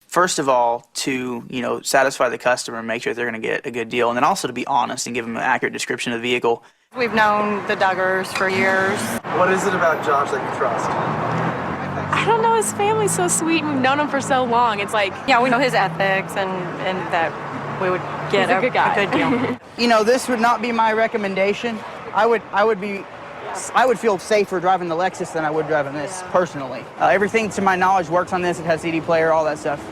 first of all, to, satisfy the customer and make sure they're going to get a good deal, and then also to be honest and give them an accurate description of the vehicle. We've known the Duggars for years. What is it about Josh that you trust? I don't know, his family's so sweet and we've known him for so long. It's like, Yeah, we know his ethics and that we would get a good guy. a good deal. This would not be my recommendation. I would feel safer driving the Lexus than I would driving this personally. Everything to my knowledge works on this. It has CD player, all that stuff.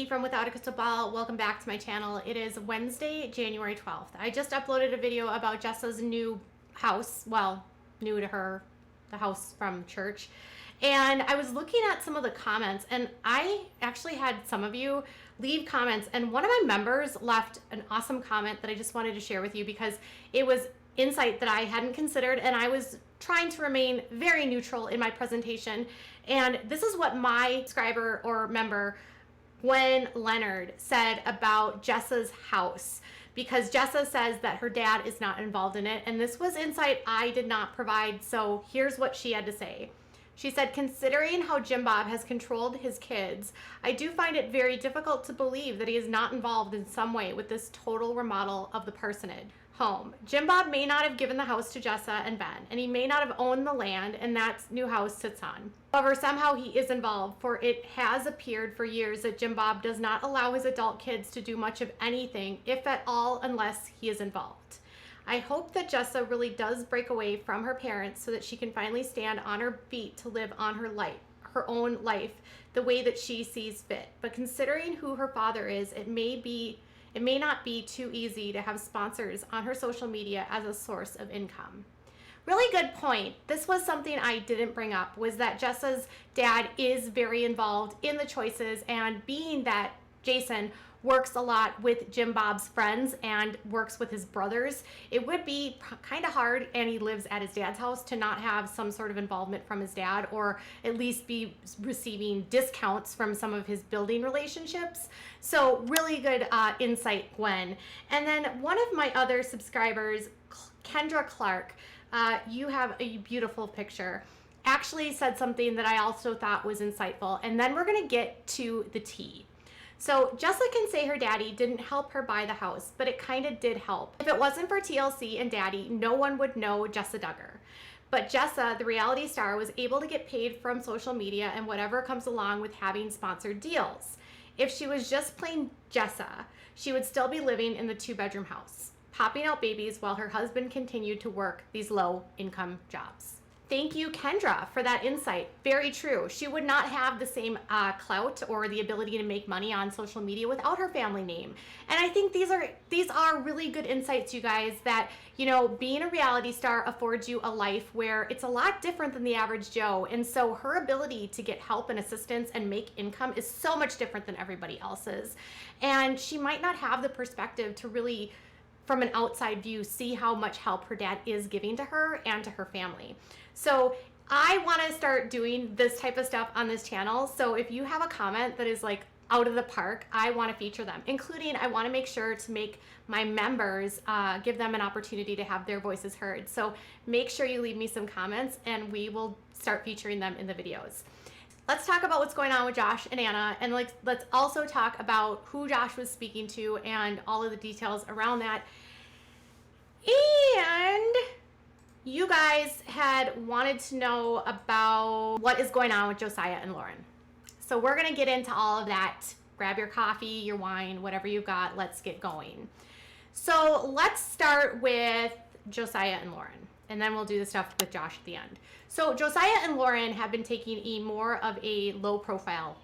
From Without a Crystal Ball. Welcome back to my channel. It is Wednesday, January 12th. I just uploaded a video about Jessa's new house. Well, new to her, the house from church. And I was looking at some of the comments, and I actually had some of you leave comments, and one of my members left an awesome comment that I just wanted to share with you because it was insight that I hadn't considered, and I was trying to remain very neutral in my presentation. And this is what my subscriber or member Gwen Leonard said about Jessa's house, because Jessa says that her dad is not involved in it, and this was insight I did not provide, so here's what she had to say. She said, considering how Jim Bob has controlled his kids, I do find it very difficult to believe that he is not involved in some way with this total remodel of the parsonage home. Jim Bob may not have given the house to Jessa and Ben, and he may not have owned the land and that new house sits on. However, somehow he is involved, for it has appeared for years that Jim Bob does not allow his adult kids to do much of anything, if at all, unless he is involved. I hope that Jessa really does break away from her parents so that she can finally stand on her feet to live on her own life, the way that she sees fit. But considering who her father is, it may not be too easy to have sponsors on her social media as a source of income. Really good point. This was something I didn't bring up, was that Jessa's dad is very involved in the choices, and being that Jason works a lot with Jim Bob's friends and works with his brothers, it would be kind of hard, and he lives at his dad's house, to not have some sort of involvement from his dad, or at least be receiving discounts from some of his building relationships. So really good insight, Gwen. And then one of my other subscribers, Kendra Clark, you have a beautiful picture, actually said something that I also thought was insightful, and then we're going to get to the tea. So Jessa can say her daddy didn't help her buy the house, but it kind of did help. If it wasn't for TLC and daddy, no one would know Jessa Duggar. But Jessa, the reality star, was able to get paid from social media and whatever comes along with having sponsored deals. If she was just plain Jessa, she would still be living in the 2-bedroom house, popping out babies while her husband continued to work these low-income jobs. Thank you, Kendra, for that insight. Very true. She would not have the same clout or the ability to make money on social media without her family name. And I think these are really good insights, you guys, that, being a reality star affords you a life where it's a lot different than the average Joe. And so her ability to get help and assistance and make income is so much different than everybody else's. And she might not have the perspective to really, from an outside view, see how much help her dad is giving to her and to her family. So I want to start doing this type of stuff on this channel. So if you have a comment that is like out of the park, I want to feature them, including I want to make sure to make my members, give them an opportunity to have their voices heard. So make sure you leave me some comments and we will start featuring them in the videos. Let's talk about what's going on with Josh and Anna, and let's also talk about who Josh was speaking to and all of the details around that. And you guys had wanted to know about what is going on with Josiah and Lauren. So we're gonna get into all of that. Grab your coffee, your wine, whatever you've got, let's get going. So let's start with Josiah and Lauren, and then we'll do the stuff with Josh at the end. So Josiah and Lauren have been taking more of a low profile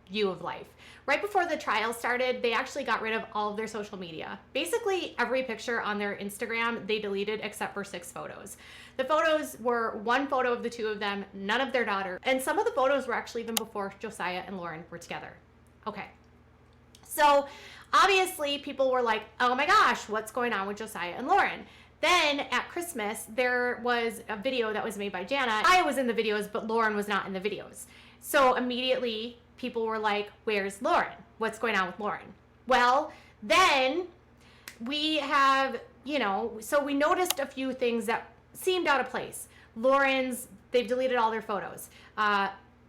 view of life. Right before the trial started, they actually got rid of all of their social media. Basically, every picture on their Instagram, they deleted except for 6 photos. The photos were one photo of the 2 of them, none of their daughter. And some of the photos were actually even before Josiah and Lauren were together. Okay. So Obviously, people were like, oh my gosh, what's going on with Josiah and Lauren? Then at Christmas, there was a video that was made by Jana. I was in the videos, but Lauren was not in the videos. So immediately people were like, where's Lauren? What's going on with Lauren? Well, then we have, so we noticed a few things that seemed out of place. They've deleted all their photos.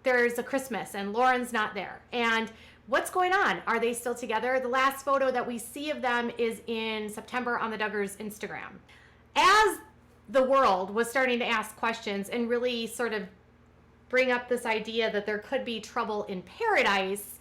There's a Christmas and Lauren's not there. And what's going on? Are they still together? The last photo that we see of them is in September on the Duggars Instagram. As the world was starting to ask questions and really sort of bring up this idea that there could be trouble in paradise,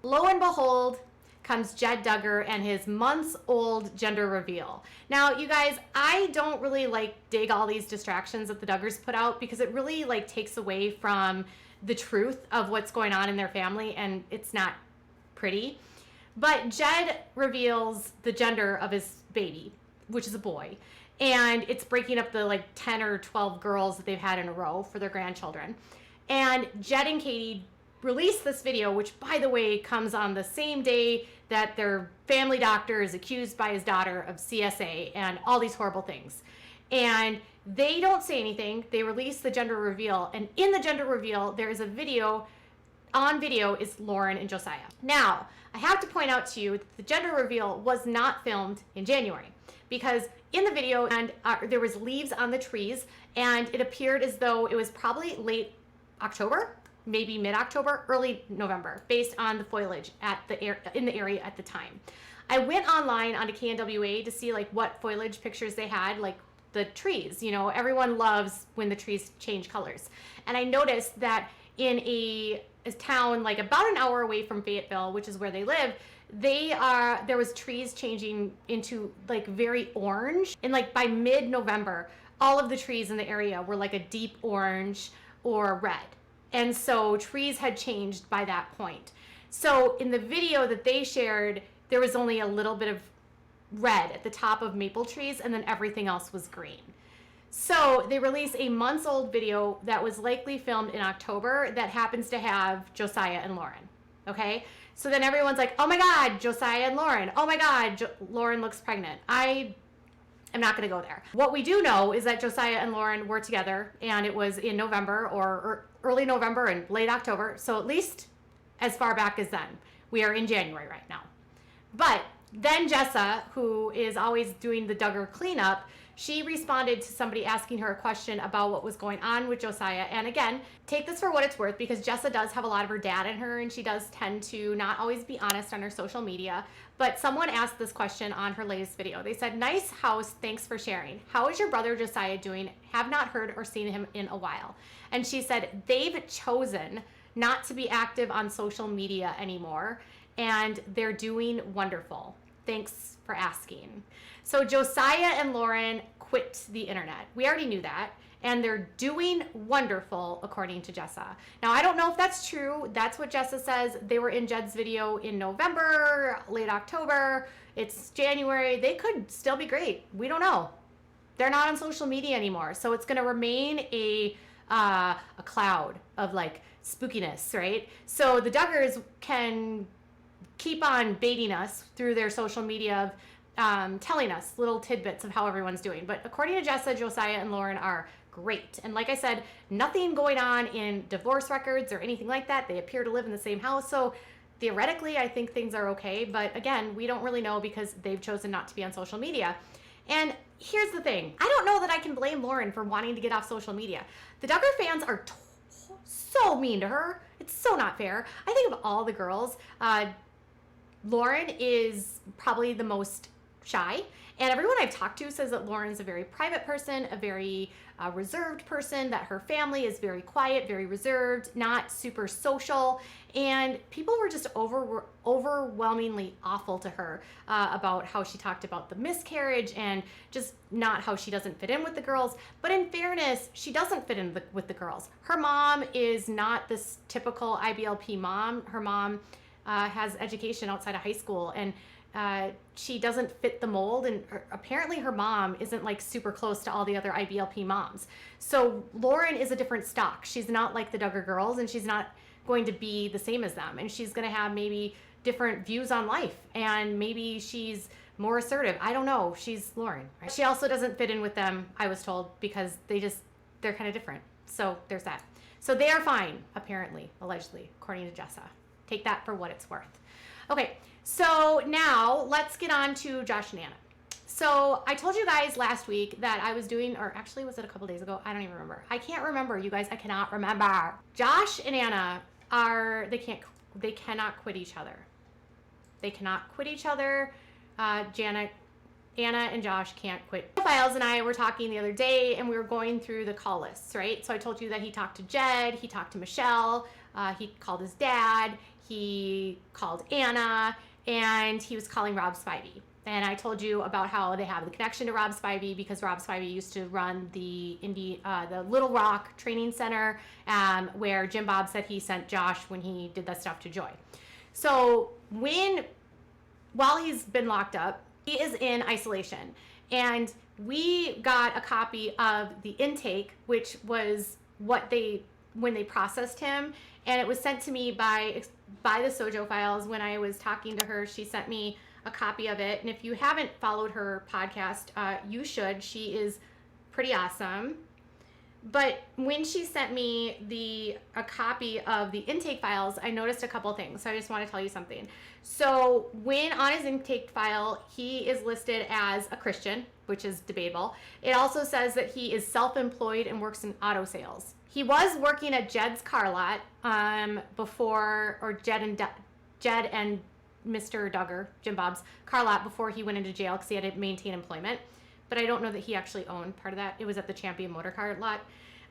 lo and behold, comes Jed Duggar and his months-old gender reveal. Now, you guys, I don't really dig all these distractions that the Duggars put out because it really takes away from the truth of what's going on in their family, and it's not pretty. But Jed reveals the gender of his baby, which is a boy, and it's breaking up the 10 or 12 girls that they've had in a row for their grandchildren. And Jed and Katie released this video, which, by the way, comes on the same day that their family doctor is accused by his daughter of CSA and all these horrible things. And they don't say anything. They release the gender reveal, and in the gender reveal, there is a video. On video is Lauren and Josiah. Now, I have to point out to you that the gender reveal was not filmed in January, because in the video, and there was leaves on the trees, and it appeared as though it was probably late October, maybe mid-October, early November, based on the foliage in the area at the time. I went online onto KNWA to see what foliage pictures they had, the trees. Everyone loves when the trees change colors. And I noticed that in a town about an hour away from Fayetteville, which is where they live, there was trees changing into very orange. And by mid-November, all of the trees in the area were a deep orange or red. And so trees had changed by that point. So in the video that they shared, there was only a little bit of red at the top of maple trees, and then everything else was green. So they released a months-old video that was likely filmed in October that happens to have Josiah and Lauren, okay? So then everyone's like, oh my God, Josiah and Lauren. Oh my God, Lauren looks pregnant. I'm not gonna go there. What we do know is that Josiah and Lauren were together, and it was in November or early November and late October. So at least as far back as then. We are in January right now. But then Jessa, who is always doing the Duggar cleanup, she responded to somebody asking her a question about what was going on with Josiah. And again, take this for what it's worth, because Jessa does have a lot of her dad in her, and she does tend to not always be honest on her social media. But someone asked this question on her latest video. They said, nice house, thanks for sharing. How is your brother Josiah doing? Have not heard or seen him in a while. And she said, they've chosen not to be active on social media anymore, and they're doing wonderful. Thanks for asking. So Josiah and Lauren quit the internet. We already knew that. And they're doing wonderful, according to Jessa. Now, I don't know if that's true. That's what Jessa says. They were in Jed's video in November, late October. It's January. They could still be great. We don't know. They're not on social media anymore. So it's going to remain a cloud of spookiness, right? So the Duggars can keep on baiting us through their social media of telling us little tidbits of how everyone's doing. But according to Jessa, Josiah and Lauren are great. And like I said, nothing going on in divorce records or anything like that. They appear to live in the same house. So theoretically, I think things are okay. But again, we don't really know because they've chosen not to be on social media. And here's the thing. I don't know that I can blame Lauren for wanting to get off social media. The Duggar fans are so mean to her. It's so not fair. I think of all the girls, Lauren is probably the most shy, and everyone I've talked to says that Lauren's a very private person, a very reserved person, that her family is very quiet, very reserved, not super social, and people were just overwhelmingly awful to her about how she talked about the miscarriage and just not how she doesn't fit in with the girls. But in fairness, she doesn't fit in with the girls. Her mom is not this typical IBLP mom. Her mom has education outside of high school, and she doesn't fit the mold, and apparently her mom isn't super close to all the other IBLP moms. So Lauren is a different stock. She's not like the Duggar girls, and she's not going to be the same as them, and she's going to have maybe different views on life, and maybe she's more assertive. I don't know. She's Lauren. Right? She also doesn't fit in with them, I was told, because they're kind of different. So there's that. So they are fine, apparently, allegedly, according to Jessa. Take that for what it's worth. Okay, so now let's get on to Josh and Anna. So I told you guys last week that I was doing, or actually was it a couple days ago? I don't even remember. I can't remember, you guys. I cannot remember. Josh and Anna they cannot quit each other. They cannot quit each other. Anna and Josh can't quit. Files and I were talking the other day, and we were going through the call lists, right? So I told you that he talked to Jed, he talked to Michelle, he called his dad, he called Anna, and he was calling Rob Spivey. And I told you about how they have the connection to Rob Spivey because Rob Spivey used to run the Little Rock Training Center, where Jim Bob said he sent Josh when he did that stuff to Joy. So while he's been locked up, he is in isolation. And we got a copy of the intake, which was when they processed him, and it was sent to me by the Sojo Files. When I was talking to her, she sent me a copy of it. And if you haven't followed her podcast, you should. She is pretty awesome. But when she sent me a copy of the intake files, I noticed a couple things. So I just want to tell you something. So when on his intake file, he is listed as a Christian, which is debatable. It also says that he is self-employed and works in auto sales. He was working at Jed's car lot Jed and Mr. Duggar, Jim Bob's car lot, before he went into jail because he had to maintain employment. But I don't know that he actually owned part of that. It was at the Champion Motor Car lot.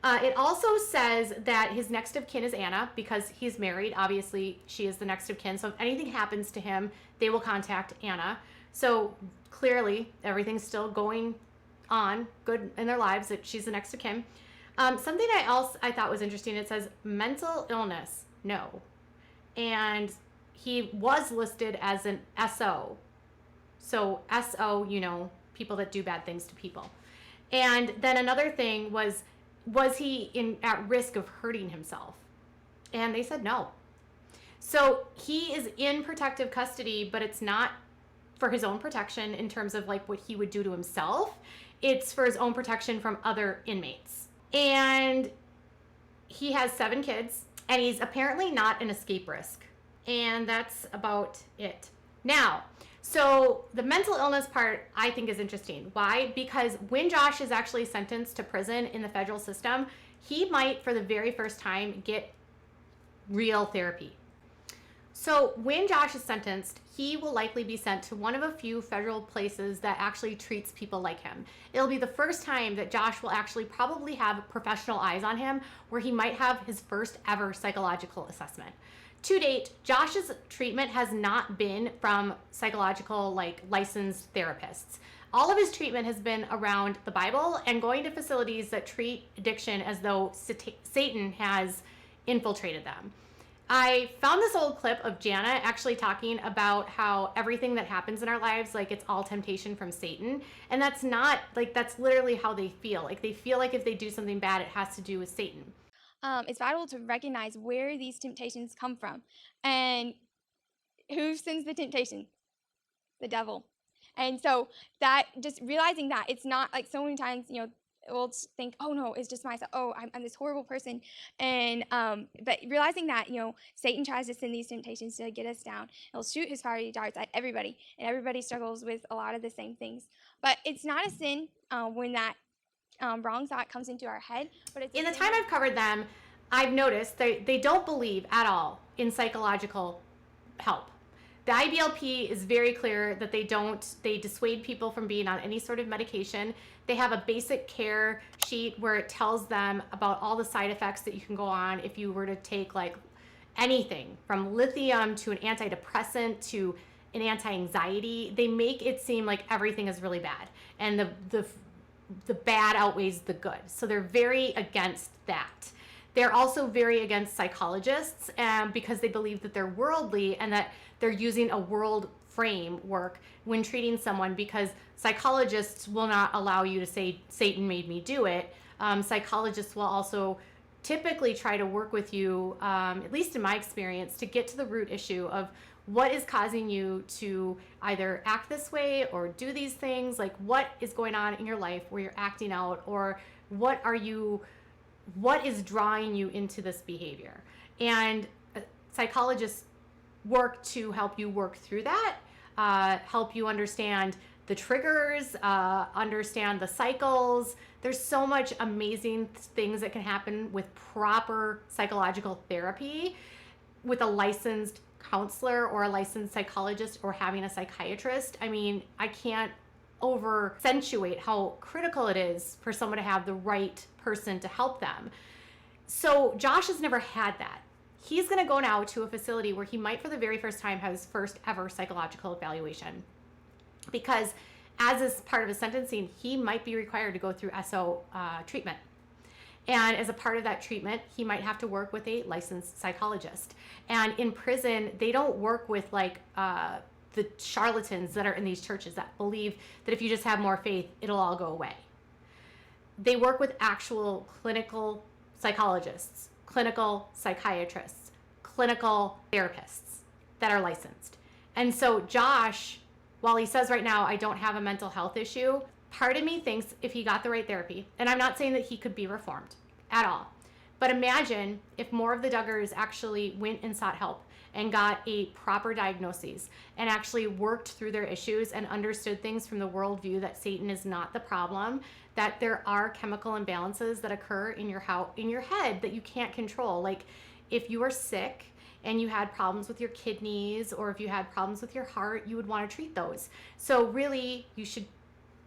It also says that his next of kin is Anna because he's married. Obviously, she is the next of kin. So if anything happens to him, they will contact Anna. So clearly, everything's still going on good in their lives, that she's the next of kin. Something I thought was interesting, it says mental illness, no. And he was listed as an SO. So SO, people that do bad things to people. And then another thing was he at risk of hurting himself? And they said no. So he is in protective custody, but it's not for his own protection in terms of like what he would do to himself. It's for his own protection from other inmates. And he has 7 kids, and he's apparently not an escape risk. And that's about it. Now, so the mental illness part I think is interesting. Why? Because when Josh is actually sentenced to prison in the federal system, he might, for the very first time, get real therapy. So when Josh is sentenced, he will likely be sent to one of a few federal places that actually treats people like him. It'll be the first time that Josh will actually probably have professional eyes on him, where he might have his first ever psychological assessment. To date, Josh's treatment has not been from psychological, licensed therapists. All of his treatment has been around the Bible and going to facilities that treat addiction as though Satan has infiltrated them. I found this old clip of Jana actually talking about how everything that happens in our lives, it's all temptation from Satan. And that's not, that's literally how they feel. They feel like if they do something bad, it has to do with Satan. It's vital to recognize where these temptations come from. And who sends the temptation? The devil. And so that, just realizing that it's not so many times, we'll think, oh no, it's just myself. Oh, I'm this horrible person. And, but realizing that, Satan tries to send these temptations to get us down. He'll shoot his fiery darts at everybody, and everybody struggles with a lot of the same things. But it's not a sin when that wrong thought comes into our head. But it's in the time I've covered them, I've noticed they don't believe at all in psychological help. The IBLP is very clear that they dissuade people from being on any sort of medication. They have a basic care sheet where it tells them about all the side effects that you can go on if you were to take anything from lithium to an antidepressant to an anti-anxiety. They make it seem like everything is really bad, and the bad outweighs the good. So they're very against that. They're also very against psychologists because they believe that they're worldly and that they're using a world framework when treating someone, because psychologists will not allow you to say, Satan made me do it. Psychologists will also typically try to work with you, at least in my experience, to get to the root issue of what is causing you to either act this way or do these things? Like, what is going on in your life where you're acting out, or what is drawing you into this behavior? And psychologists work to help you work through that, help you understand the triggers, understand the cycles. There's so much amazing things that can happen with proper psychological therapy, with a licensed counselor or a licensed psychologist or having a psychiatrist. I mean, I can't over accentuate how critical it is for someone to have the right person to help them. So Josh has never had that. He's going to go now to a facility where he might for the very first time have his first ever psychological evaluation, because as is part of his sentencing, he might be required to go through SO treatment. And as a part of that treatment, he might have to work with a licensed psychologist. And in prison, they don't work with like the charlatans that are in these churches that believe that if you just have more faith, it'll all go away. They work with actual clinical psychologists, clinical psychiatrists, clinical therapists that are licensed. And so Josh, while he says right now, I don't have a mental health issue, part of me thinks if he got the right therapy, and I'm not saying that he could be reformed at all, but imagine if more of the Duggars actually went and sought help and got a proper diagnosis and actually worked through their issues and understood things from the worldview that Satan is not the problem, that there are chemical imbalances that occur in your head that you can't control. Like if you are sick and you had problems with your kidneys, or if you had problems with your heart, you would want to treat those. So really, you should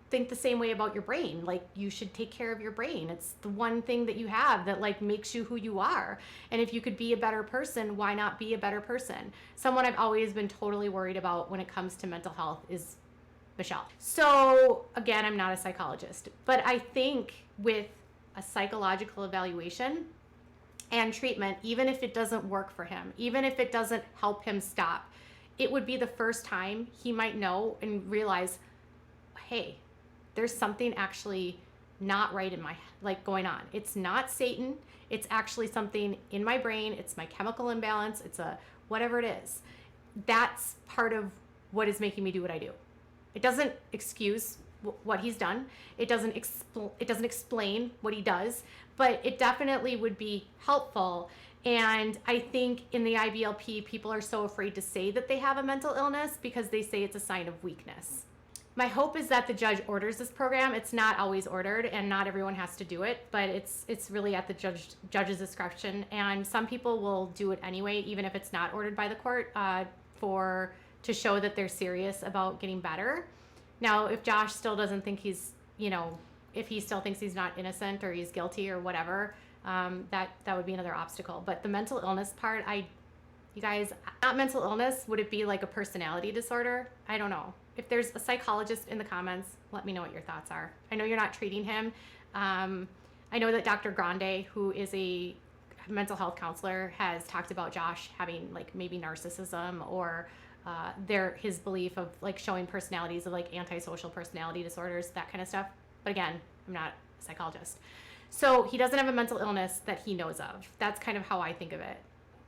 think the same way about your brain. Like you should take care of your brain. It's the one thing that you have that like makes you who you are. And if you could be a better person, why not be a better person? Someone I've always been totally worried about when it comes to mental health is Michelle. So again, I'm not a psychologist, but I think with a psychological evaluation and treatment, even if it doesn't work for him, even if it doesn't help him stop, it would be the first time he might know and realize, hey, there's something actually not right in my, like going on. It's not Satan. It's actually something in my brain. It's my chemical imbalance. It's a whatever it is. That's part of what is making me do what I do. It doesn't excuse what he's done. It doesn't explain what he does, but it definitely would be helpful. And I think in the IBLP, people are so afraid to say that they have a mental illness because they say it's a sign of weakness. My hope is that the judge orders this program. It's not always ordered, and not everyone has to do it, but it's really at the judge's discretion. And some people will do it anyway, even if it's not ordered by the court, to show that they're serious about getting better. Now, if Josh still doesn't think he's, if he still thinks he's not innocent or he's guilty or whatever, that would be another obstacle. But the mental illness part, you guys, not mental illness, would it be like a personality disorder? I don't know. If there's a psychologist in the comments, let me know what your thoughts are. I know you're not treating him. I know that Dr. Grande, who is a mental health counselor, has talked about Josh having like maybe narcissism or his belief of like showing personalities of like antisocial personality disorders, that kind of stuff. But again, I'm not a psychologist. So he doesn't have a mental illness that he knows of. That's kind of how I think of it.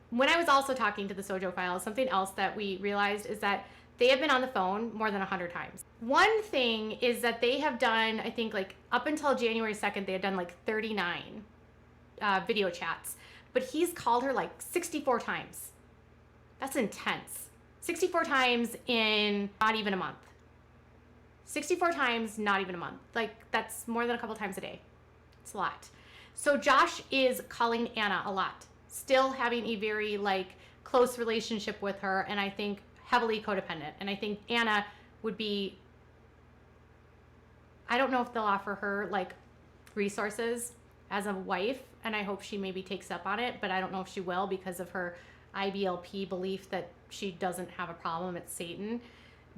When I was also talking to the Sojo files, something else that we realized is that they have been on the phone more than 100 times. One thing is that they have done, I think like up until January 2nd, they had done like 39 video chats, but he's called her like 64 times. That's intense. 64 times in not even a month. 64 times, not even a month. Like that's more than a couple times a day. It's a lot. So Josh is calling Anna a lot, still having a very like close relationship with her, and I think heavily codependent. And I think Anna would be, I don't know if they'll offer her like resources as a wife, and I hope she maybe takes up on it, but I don't know if she will because of her IBLP belief that she doesn't have a problem, it's Satan.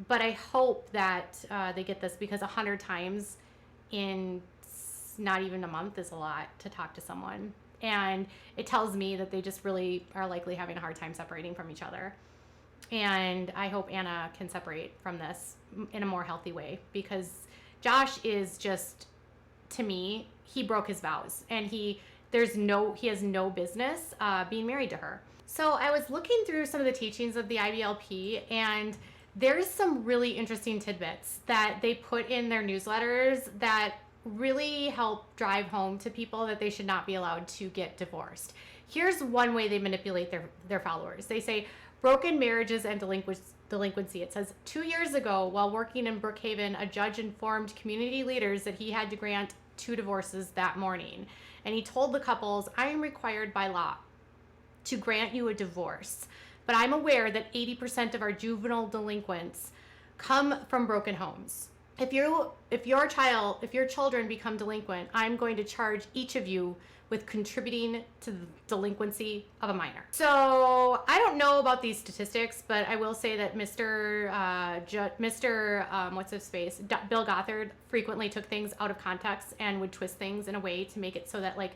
But I hope that they get this, because 100 times in not even a month is a lot to talk to someone. And it tells me that they just really are likely having a hard time separating from each other. And I hope Anna can separate from this in a more healthy way, because Josh is just, to me, he broke his vows, and he has no business being married to her. So I was looking through some of the teachings of the IBLP, and there's some really interesting tidbits that they put in their newsletters that really help drive home to people that they should not be allowed to get divorced. Here's one way they manipulate their followers. They say, broken marriages and delinquency. It says, 2 years ago, while working in Brookhaven, a judge informed community leaders that he had to grant 2 divorces that morning. And he told the couples, I am required by law to grant you a divorce, but I'm aware that 80% of our juvenile delinquents come from broken homes. If your children become delinquent, I'm going to charge each of you with contributing to the delinquency of a minor. So I don't know about these statistics, but I will say that Bill Gothard frequently took things out of context and would twist things in a way to make it so that like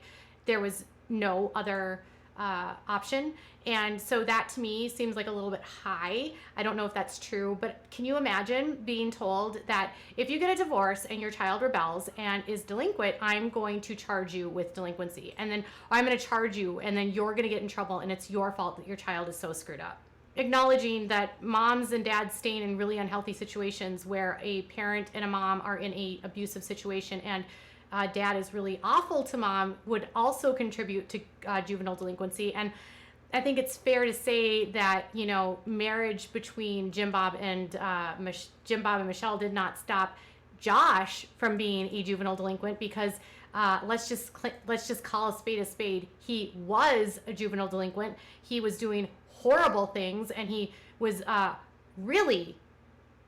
there was no other option. And so that to me seems like a little bit high. I don't know if that's true, but can you imagine being told that if you get a divorce and your child rebels and is delinquent, I'm going to charge you with delinquency, and then I'm going to charge you, and then you're going to get in trouble, and it's your fault that your child is so screwed up. Acknowledging that moms and dads staying in really unhealthy situations where a parent and a mom are in a abusive situation and dad is really awful to mom would also contribute to juvenile delinquency. And I think it's fair to say that, you know, marriage between Jim Bob and Michelle did not stop Josh from being a juvenile delinquent, because let's just call a spade a spade. He was a juvenile delinquent. He was doing horrible things, and he was and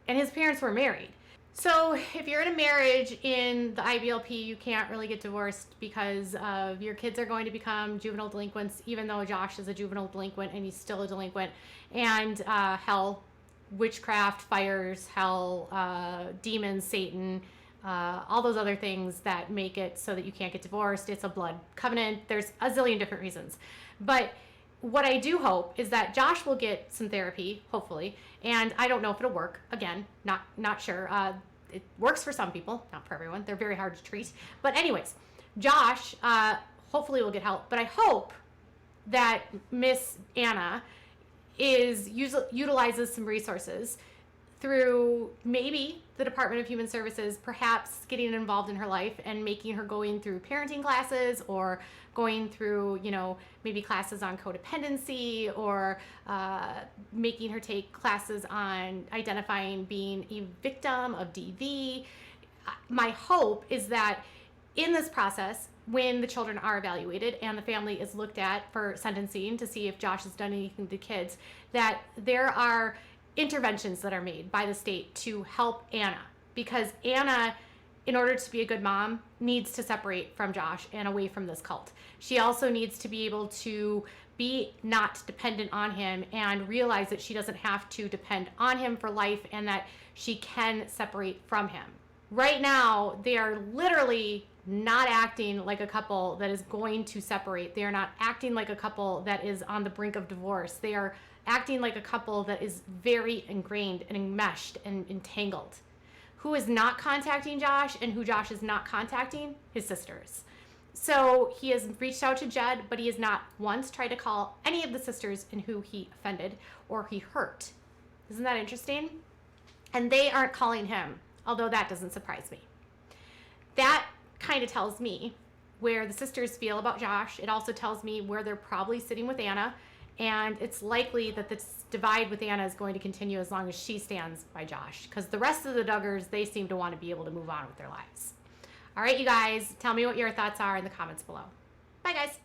his parents were married. So if you're in a marriage in the IBLP, you can't really get divorced because your kids are going to become juvenile delinquents, even though Josh is a juvenile delinquent and he's still a delinquent. And hell, witchcraft, fires, hell, demons, Satan, all those other things that make it so that you can't get divorced. It's a blood covenant. There's a zillion different reasons. But what I do hope is that Josh will get some therapy, hopefully, and I don't know if it'll work. Again, not sure. It works for some people, not for everyone. They're very hard to treat. But anyways, Josh hopefully will get help. But I hope that Miss Anna utilizes some resources through maybe the Department of Human Services, perhaps getting involved in her life and making her going through parenting classes, or going through, you know, maybe classes on codependency, or making her take classes on identifying being a victim of DV. My hope is that in this process, when the children are evaluated and the family is looked at for sentencing to see if Josh has done anything to kids, that there are interventions that are made by the state to help Anna, because Anna, in order to be a good mom, needs to separate from Josh and away from this cult. She also needs to be able to be not dependent on him and realize that she doesn't have to depend on him for life, and that she can separate from him. Right now, they are literally not acting like a couple that is going to separate. They are not acting like a couple that is on the brink of divorce. They are acting like a couple that is very ingrained and enmeshed and entangled. Who is not contacting Josh and who Josh is not contacting? His sisters. So he has reached out to Jed, but he has not once tried to call any of the sisters in who he offended or he hurt. Isn't that interesting? And they aren't calling him, although that doesn't surprise me. That kind of tells me where the sisters feel about Josh. It also tells me where they're probably sitting with Anna. And it's likely that this divide with Anna is going to continue as long as she stands by Josh, because the rest of the Duggars, they seem to want to be able to move on with their lives. All right, you guys, tell me what your thoughts are in the comments below. Bye, guys.